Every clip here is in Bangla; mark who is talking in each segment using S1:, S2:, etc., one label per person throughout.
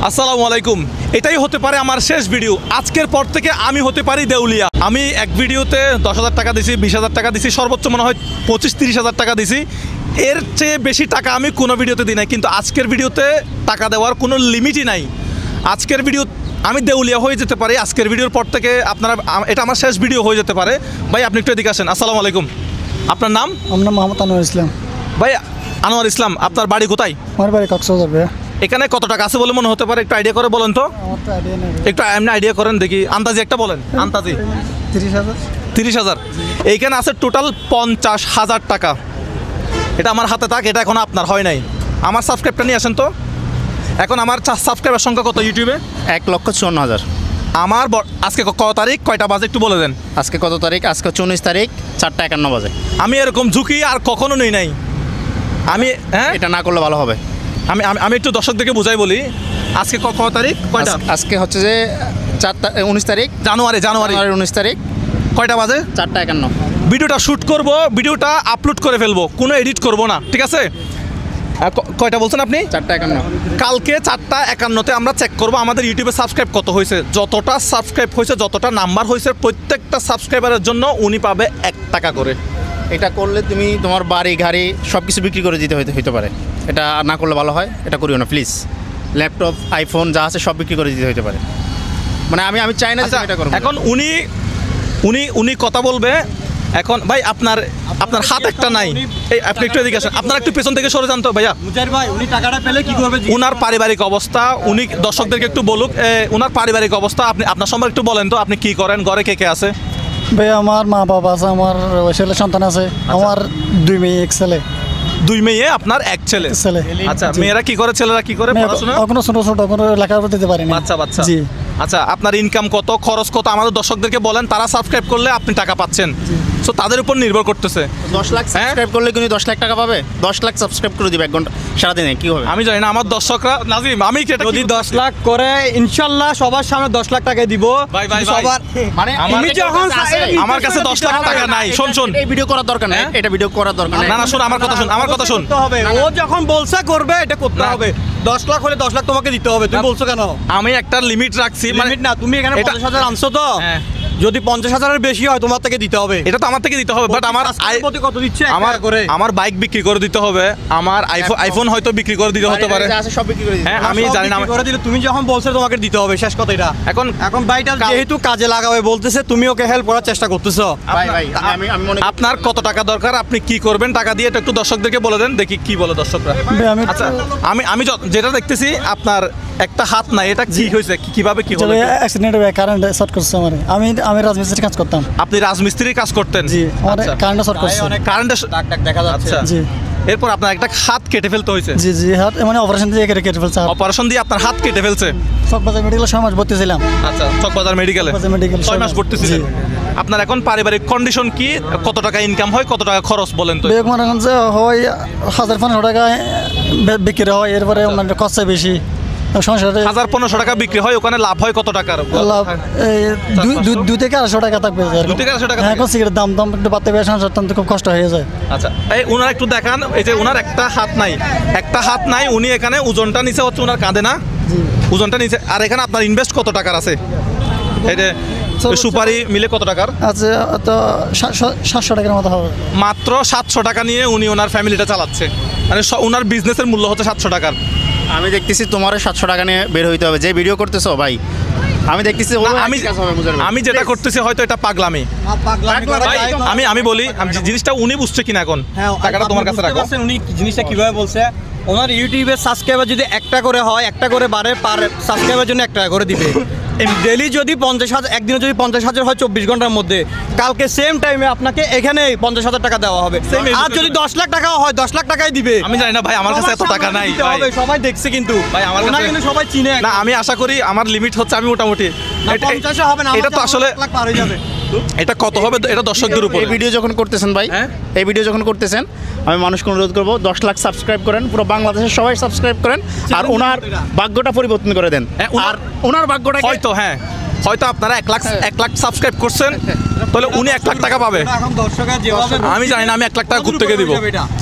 S1: আসসালামু আলাইকুম। এটাই হতে পারে আমার শেষ ভিডিও। আজকের পর থেকে আমি হতে পারি দেউলিয়া। আমি এক ভিডিওতে 10,000 টাকা দিছি, 20,000 টাকা দিছি, সর্বোচ্চ মনে হয় 25-30,000 টাকা দিছি। এর চেয়ে বেশি টাকা আমি কোনো ভিডিওতে দিই নাই, কিন্তু আজকের ভিডিওতে টাকা দেওয়ার কোনো লিমিটই নাই। আজকের ভিডিও আমি দেউলিয়া হয়ে যেতে পারি। আজকের ভিডিওর পর থেকে আপনারা, এটা আমার শেষ ভিডিও হয়ে যেতে পারে। ভাই আপনি একটু এদিকে আসেন। আসসালামু আলাইকুম। আপনার নাম?
S2: আমার নাম মোহাম্মদ আনোয়ার ইসলাম।
S1: ভাই আনোয়ার ইসলাম, আপনার বাড়ি কোথায়?
S2: আমার বাড়ি কক্সবাজার ভাইয়া।
S1: এখানে কত টাকা আছে বলে মনে হতে পারে? একটু আইডিয়া করে বলেন তো।
S2: আমার তো আইডিয়া নেই।
S1: একটু এমনি আইডিয়া করেন দেখি, আন্দাজি একটা বলেন। আন্দাজি
S2: 30,000।
S1: 30,000। এইখানে আছে টোটাল 50,000 টাকা। এটা আমার হাতে থাক, এটা এখন আপনার হয় নাই। আমার সাবস্ক্রাইবটা নিয়ে আসেন তো। এখন আমার সাবস্ক্রাইবার সংখ্যা কত ইউটিউবে?
S3: 1,54,000।
S1: আমার আজকে কত তারিখ, কয়টা বাজে একটু বলে দেন।
S3: আজকে কত তারিখ? আজকে 19 তারিখ, 4:51 বাজে।
S1: আমি এরকম ঝুঁকি আর কখনো নেই নাই। আমি
S3: এটা না করলে ভালো হবে।
S1: আমি আমি একটু দর্শকদেরকে বুঝাই বলি। আজকে কত তারিখ, কয়টা?
S3: আজকে হচ্ছে যে 19 তারিখ,
S1: জানুয়ারি
S3: 19 তারিখ,
S1: কয়টা বাজে?
S3: 4:51।
S1: ভিডিওটা শ্যুট করব, ভিডিওটা আপলোড করে ফেলবো, কোনো এডিট করব না, ঠিক আছে? কয়টা বলছেন আপনি?
S3: 4:51।
S1: কালকে 4:51-তে আমরা চেক করব আমাদের ইউটিউবে সাবস্ক্রাইব কত হয়েছে। যতটা সাবস্ক্রাইব হয়েছে, যতটা নাম্বার হয়েছে, প্রত্যেকটা সাবস্ক্রাইবারের জন্য উনি পাবে 1 টাকা করে।
S3: এটা করলে তুমি তোমার বাড়ি গাড়ি সব কিছু বিক্রি করে দিতে হইতে পারে। এটা না করলে ভালো হয়, এটা করিও না প্লিজ। ল্যাপটপ, আইফোন যা আছে সব বিক্রি করে দিতে হইতে পারে। মানে আমি চাই না যে এটা করব।
S1: এখন উনি কথা বলবে। এখন ভাই আপনার হাত একটা নাই। এই আপনি একটু এদিকে আসেন। আপনারা একটু পেছন থেকে সরে যান তো ভাইয়া।
S4: মুজাহির ভাই, উনি টাকাটা পেলে কি করবে?
S1: উনার পারিবারিক অবস্থা উনি দর্শকদেরকে একটু বলুক। উনার পারিবারিক অবস্থা আপনি আপনার সম্পর্কে একটু বলেন তো। আপনি কি করেন, ঘরে কে কে আছে?
S2: ভাই আমার মা বাবা আছে, আমার ছেলে সন্তান আছে, আমার 2 মেয়ে 1 ছেলে।
S1: 2 মেয়ে, আপনার 1 ছেলে। আচ্ছা, মেয়েরা কি করে, ছেলেরা কি করে পড়াশোনা?
S2: এখনো ছোট কোনো লেখাপড়া দিতে পারি না।
S1: বাচ্চা।
S2: জি।
S1: আচ্ছা, আপনার ইনকাম কত, খরচ কত আমাদের দর্শকদেরকে বলেন। তারা সাবস্ক্রাইব করলে আপনি টাকা পাচ্ছেন। সো তাদের উপর নির্ভর করতেছে।
S3: 10 লাখ সাবস্ক্রাইব করলে কিন্তু 10 লাখ টাকা পাবে। 10 লাখ সাবস্ক্রাইব করে দিবে 1 ঘন্টা সারাদিনে, কি হবে
S1: আমি জানি না। আমার দর্শকরা, নাজিম, আমি
S4: যদি 10 লাখ করে ইনশাল্লাহ সবার সামনে 10 লাখ টাকা দিব।
S1: ভাই
S4: সবার
S3: মানে
S1: আমার কাছে 10 লাখ টাকা নাই। শোন
S3: এই ভিডিও করার দরকার নেই। এটা ভিডিও করার দরকার নেই।
S1: না, শোন আমার কথা শোন।
S4: ও যখন বলছে করবে, এটা করতে হবে। 10 লাখ হলে 10 লাখ তোমাকে দিতে হবে। তুমি বলছো কেন?
S1: আমি একটা লিমিট রাখছি।
S4: লিমিট না, তুমি এখানে 50,000 আনছো তো। যদি 50,000-এর বেশি হয় তোমার থেকে দিতে হবে।
S1: এটা তো আমার থেকে দিতে হবে, বাট আমার
S4: কত দিচ্ছে?
S1: আমার বাইক বিক্রি করে দিতে হবে। আমার আইফোন হয়তো বিক্রি করে দিতে হতে পারে।
S3: সব বিক্রি করে দিতে।
S1: হ্যাঁ, আমি জানি না।
S4: করে দিলে তুমি যখন বলছো তোমাকে দিতে হবে, শেষ কথা এটা। এখন বাইটা যেহেতু কাজে লাগাবে বলতেছে, তুমি ওকে হেল্প করার চেষ্টা করতেছো।
S3: ভাই আমি মনে
S1: আপনার কত টাকা দরকার, আপনি কি করবেন টাকা দিয়ে, এটা একটু দর্শকদেরকে বলে দেন, দেখি কি বলে দর্শকরা। আচ্ছা, আমি যেটা দেখতেছি আপনার একটা হাত নাই। এটা কি হয়েছে, কিভাবে কি হলো?
S2: অ্যাক্সিডেন্ট হয়ে কারেন্ট শর্ট করছে আমার। আমি রাজমিস্ত্রির কাজ করতাম।
S1: আপনি রাজমিস্ত্রির কাজ করতেন?
S2: জি, আমার কারেন্ট শর্ট করছে।
S1: কারেন্টে
S4: দেখা যাচ্ছে।
S2: জি।
S1: এরপর আপনার একটা হাত কেটে ফেলতে হয়েছে?
S2: জি, হাত মানে অপারেশন দিয়ে কেটে ফেলছে।
S1: অপারেশন দিয়ে আপনার হাত কেটে ফেলছে?
S2: চকবাজার মেডিকেলে 6 মাস ভর্তি ছিলাম।
S1: আচ্ছা, চকবাজার মেডিকেলে 6 মাস ভর্তি ছিলেন। আপনার এখন পারিবারিক কন্ডিশন কি? কত টাকা ইনকাম হয়, কত টাকা খরচ বলেন তো?
S2: বেগ মনে যে হয় 1,000-1,500 টাকা বিক্রি হয়। এরপরে অন্যান্য খরচা বেশি।
S1: 1,000-1,500 টাকা বিক্রি হয়, ওখানে লাভ হয় কত টাকার?
S2: লাভ 2 থেকে 250 টাকা থাকবে।
S1: 2 থেকে 250 টাকা।
S2: এখন সিগারেটের দাম একটু বাড়তে পারে, সংসার টানতে খুব কষ্ট হয়ে যায়।
S1: আচ্ছা, এই উনার একটু দেখান। এই যে উনার একটা হাত নাই, উনি এখানে ওজনটা নিচে হচ্ছে উনার কাঁধে না, ওজনটা নিচে। আর এখানে আপনার ইনভেস্ট কত টাকার আছে? এই যে সুপারি মিলে কত টাকার?
S2: আচ্ছা, তো 700 টাকার মতো হবে।
S1: মাত্র 700 টাকা নিয়ে উনি ওনার ফ্যামিলিটা চালাচ্ছে। মানে ওনার বিজনেসের মূল্য হচ্ছে 700 টাকার। আমি
S3: দেখতেছি তোমারও 700 টাকা নিয়ে বের হইতে হবে। যে ভিডিও করতেছো ভাই, আমি দেখতেছি
S1: আমি যেটা করতেছি হয়তো এটা পাগলামি। আমি বলি জিনিসটা উনি বুঝছে কিনা। এখন টাকাটা তোমার কাছে রাখো।
S4: উনি জিনিসটা কিভাবে বলছে? ওনার ইউটিউবের সাবস্ক্রাইবার যদি 1 টাকা করে হয়, 1 টাকা করে বাড়ে, পার সাবস্ক্রাইবার জন্য 1 টাকা করে দিবে। ডেলি যদি 50,000, একদিনে যদি 50,000 হয় 24 ঘন্টার মধ্যে, কালকে সেম টাইমে আপনাকে এখানে 50,000 টাকা দেওয়া হবে। আর যদি 10 লাখ টাকাও হয়, 10 লাখ টাকাই দিবে।
S1: আমি জানি না ভাই, আমার কাছে এত টাকা নাই ভাই।
S4: সবাই দেখছে কিন্তু
S1: ভাই, আমার কাছে
S4: কিন্তু সবাই চিনে
S1: না। আমি আশা করি আমার লিমিট হচ্ছে, আমি মোটামুটি
S4: 50 হবে না।
S1: এটা তো আসলে
S4: 1 লাখ পার হয়ে যাবে।
S1: এটা কত হবে এটা দর্শকদের উপর।
S3: এই ভিডিও যখন করতেছেন ভাই, এই ভিডিও যখন করতেছেন, আমি মানুষকে অনুরোধ করবো 10 লাখ সাবস্ক্রাইব করেন, পুরো বাংলাদেশের সবাই সাবস্ক্রাইব করেন, আর ওনার ভাগ্যটা পরিবর্তন করে দেন। আর ওনার ভাগ্যটা
S1: হয়তো হয়তো আপনারা 1 লাখ সাবস্ক্রাইব করছেন, তাহলে উনি 1 লাখ টাকা পাবে।
S4: এখন দর্শকরা যেভাবে
S1: আমি জানি না আমি 1 লাখ টাকা কোথা থেকে দিব,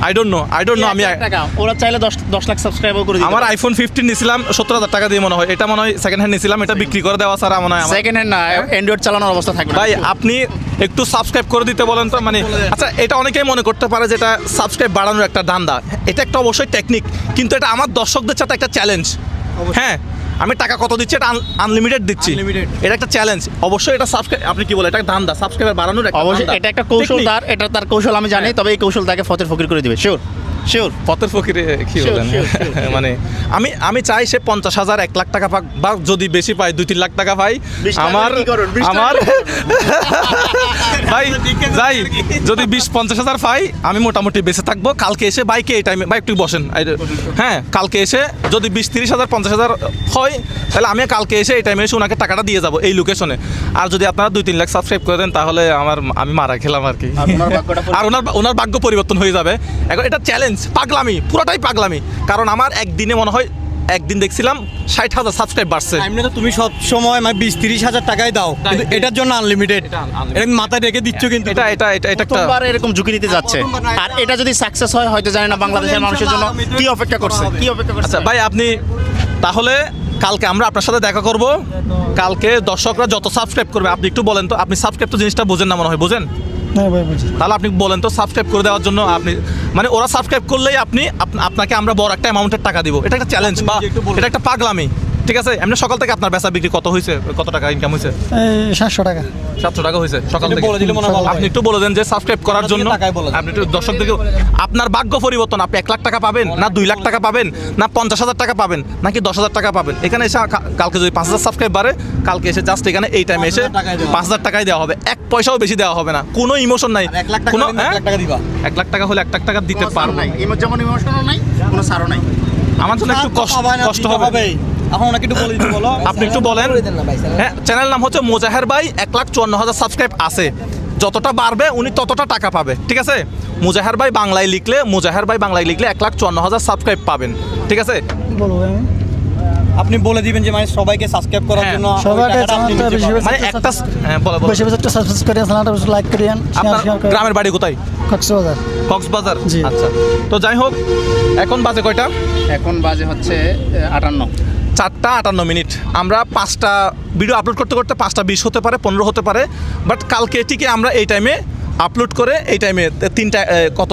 S1: আই ডোন্ট নো আমি
S3: টাকা ওরা চাইলে 10 লাখ সাবস্ক্রাইবার করে দিতে
S1: আমার আইফোন 15 নিছিলাম 70,000 টাকা দিয়ে মনে হয়, এটা মনে হয় সেকেন্ড হ্যান্ড নিছিলাম, এটা বিক্রি করে দেওয়া ছাড়া মনে হয় আমার।
S3: সেকেন্ড হ্যান্ড না, অ্যান্ড্রয়েড চালানোর অবস্থা থাকবে না।
S1: ভাই আপনি একটু সাবস্ক্রাইব করে দিতে বলেন তো, মানে আচ্ছা এটা অনেকেই মনে করতে পারে যে এটা সাবস্ক্রাইব বাড়ানোর একটা ধান্দা, এটা একটা অবশ্যই টেকনিক, কিন্তু এটা আমার দর্শকদের সাথে একটা চ্যালেঞ্জ। হ্যাঁ আমি টাকা কত দিচ্ছি, এটা আনলিমিটেড দিচ্ছি, এটা একটা চ্যালেঞ্জ। অবশ্যই এটা সাবস্ক্রাইব, আপনি কি বলেন, এটা ধান্দা, সাবস্ক্রাইবার বাড়ানোর একটা
S3: অবশ্যই
S1: ধান্দা।
S3: এটা একটা কৌশল,
S1: Technique।
S3: তার কৌশল আমি জানি, তবে এই কৌশল তাকে ফতের ফকির করে দিবে। শিওর
S1: পথের ফকিরে কি
S3: Sure,
S1: বলেন
S3: sure,
S1: মানে আমি চাই সে 50,000 1 লাখ টাকা পাক, বা যদি বেশি পাই 2-3 লাখ টাকা পাই।
S3: 20 টাকা
S1: আমার
S3: কি করুন, 20 টাকা
S1: আমার ভাই যাই যদি 20-50,000 পাই আমি মোটামুটি বেঁচে থাকবো। কালকে এসে বাইকে এই টাইমে ভাই একটু বসেন, হ্যাঁ কালকে এসে যদি 20-30,000 50,000 হয়, তাহলে আমি কালকে এসে এই টাইমে এসে ওনাকে টাকাটা দিয়ে যাবো এই লোকেশনে। আর যদি আপনারা 2-3 লাখ সাবস্ক্রাইব করে দেন, তাহলে আমি মারা খেলাম আর কি, আর ওনার ভাগ্য পরিবর্তন হয়ে যাবে। এখন এটা চ্যালেঞ্জ, পাগলামি, পুরোটাই পাগলামি। কারণ আমার একদিনে মনে হয়, একদিন দেখছিলাম 60,000 সাবস্ক্রাইব বাড়ছে।
S4: এমনি তো তুমি সব সময় মানে 20-30 হাজার টাকাই দাও, কিন্তু এটার জন্য আনলিমিটেড, এটা মাথায় রেখে দিচ্ছ। কিন্তু
S1: এটা একটা
S3: প্রথমবার এরকম ঝুঁকি নিতে যাচ্ছে, আর এটা যদি সাকসেস হয় হয়তো জানি না বাংলাদেশের মানুষের জন্য কি অপেক্ষা করছে।
S1: আচ্ছা ভাই আপনি তাহলে কালকে আমরা আপনার সাথে দেখা করব। কালকে দর্শকরা যত সাবস্ক্রাইব করবে, আপনি একটু বলেন তো, আপনি সাবস্ক্রাইব তো জিনিসটা বোঝেন না মনে হয়, বোঝেন?
S2: হ্যাঁ ভাই বুঝি।
S1: তাহলে আপনি বলেন তো সাবস্ক্রাইব করে দেওয়ার জন্য, আপনি মানে ওরা সাবস্ক্রাইব করলেই আপনাকে আমরা বড় একটা অ্যামাউন্টের টাকা দিব, এটা একটা চ্যালেঞ্জ বা এটা একটা পাগলামি, ঠিক আছে? এমনি সকাল থেকে আপনার বেচা বিক্রি কত হয়েছে, কত টাকা ইনকাম হয়েছে?
S2: এই 700 টাকা।
S1: 700 টাকা হয়েছে সকাল থেকে।
S4: বলে দিলে মনে হয় ভালো হয়।
S1: আপনি একটু বলে দেন যে সাবস্ক্রাইব করার জন্য
S4: টাকায় বলে দেন।
S1: আপনি একটু দর্শকদেরকে আপনার ভাগ্য পরিবর্তন, আপনি 1 লাখ টাকা পাবেন না 2 লাখ টাকা পাবেন না 50,000 টাকা পাবেন নাকি 10,000 টাকা পাবেন। এখানে এসে কালকে যদি 5,000 সাবস্ক্রাইব বাড়ে, কালকে এসে জাস্ট এখানে এই টাইমে এসে 5,000 টাকাই দেওয়া হবে, 1 পয়সাও বেশি দেওয়া হবে না, কোনো ইমোশন নাই।
S4: 1 লাখ টাকা
S1: কোনো
S4: হলে 1 লাখ টাকা দিবা।
S1: 1 লাখ টাকা হলে 1 লাখ টাকা দিতে পারবো।
S3: যেমন ইমোশনও নাই, কোনো সারও নাই।
S1: আমার জন্য একটু কষ্ট হবে।
S4: এখন ওনাকে একটু বলে দিতে বলো।
S1: আপনি একটু বলেন। হ্যাঁ চ্যানেল নাম হচ্ছে মোজাহের ভাই, 1,54,000 সাবস্ক্রাইব আছে, যতটা বাড়বে উনি ততটা টাকা পাবে, ঠিক আছে? মোজাহের ভাই বাংলায় লিখলে 1,54,000 সাবস্ক্রাইব পাবেন, ঠিক আছে?
S2: বলবো আমি
S4: আপনি বলে দিবেন যে মানে সবাইকে সাবস্ক্রাইব করার
S1: হ্যাঁ,
S4: জন্য
S2: সবাইকে
S4: ওই টাকাটা আপনি
S2: চ্যানেলটা
S4: নিতে
S2: বেশি
S4: পারবেন।
S1: মানে একটা হ্যাঁ বলো
S2: বেশি বেশি একটা সাবস্ক্রাইব করে চ্যানেলটা বেশি লাইক করিয়েন,
S1: আপনার
S2: শেয়ার করেন।
S1: গ্রামের বাড়ি কোথায়?
S2: কক্সবাজার।
S1: কক্সবাজার।
S2: জি।
S1: আচ্ছা তো যাই হোক, এখন বাজে কয়টা?
S3: এখন বাজে হচ্ছে 58।
S1: 4:58। আমরা 5টা ভিডিও আপলোড করতে করতে 5:20 হতে পারে, 15 হতে পারে, বাট কালকে ঠিকই আমরা এই টাইমে আপলোড করে এই টাইমে 3টা কত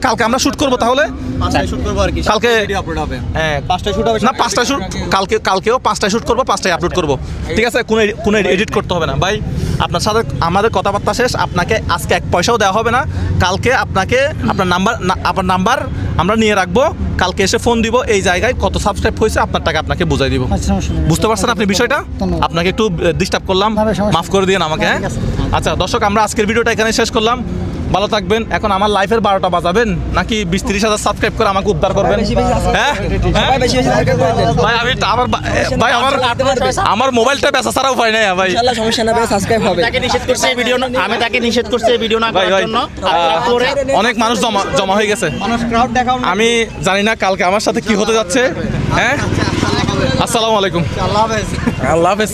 S1: কালকে আমরা শ্যুট করবো তাহলে
S4: 5টায় শুট করব আর কি,
S1: কালকে
S4: ভিডিও আপলোড হবে।
S1: হ্যাঁ
S4: 5টায় শুট হবে
S1: না 5টায় শ্যুট, কালকেও 5টায় শ্যুট করবো, 5টায় আপলোড করবো, ঠিক আছে? কোনো এডিট করতে হবে না ভাই। আপনার সাথে আমাদের কথাবার্তা শেষ, আপনাকে আজকে 1 পয়সাও দেওয়া হবে না। কালকে আপনাকে আপনার নাম্বার আমরা নিয়ে রাখবো, কালকে এসে ফোন দিব, এই জায়গায় কত সাবস্ক্রাইব হয়েছে আপনার টাকা আপনাকে বুঝাই দিব।
S2: আচ্ছা সমস্যা নেই।
S1: বুঝতে পারছেন আপনি বিষয়টা?
S2: ধন্যবাদ।
S1: আপনাকে একটু ডিস্টার্ব করলাম,
S2: না ভাই, সমস্যা
S1: মাফ করে দিন আমাকে, হ্যাঁ?
S2: ঠিক আছে।
S1: আচ্ছা দর্শক, আমরা আজকের ভিডিওটা এখানে শেষ করলাম, ভালো থাকবেন। এখন আমার লাইফের 12টা বাজাবেন নাকি 20-30,000 সাবস্ক্রাইব করে আমাকে উদ্ধার করবেন? হ্যাঁ ভাই আমি ভাই আমার মোবাইলটা বেচা ছাড়া উপায় নাই ভাই।
S5: সমস্যা না ভাই, সাবস্ক্রাইব হবে।
S3: তাকে নিষেধ করছে এই ভিডিও না, আমি তাকে নিষেধ করছি এই ভিডিও না
S1: ভাই
S3: করার জন্য। আপনারা করে
S1: অনেক মানুষ জমা হয়ে গেছে,
S4: মানুষ ক্রাউড দেখাও না।
S1: আমি জানি না কালকে আমার সাথে কি হতে যাচ্ছে। হ্যাঁ আসসালামু আলাইকুম,
S4: আল্লাহ হাফেজ।
S1: আল্লাহ হাফেজ।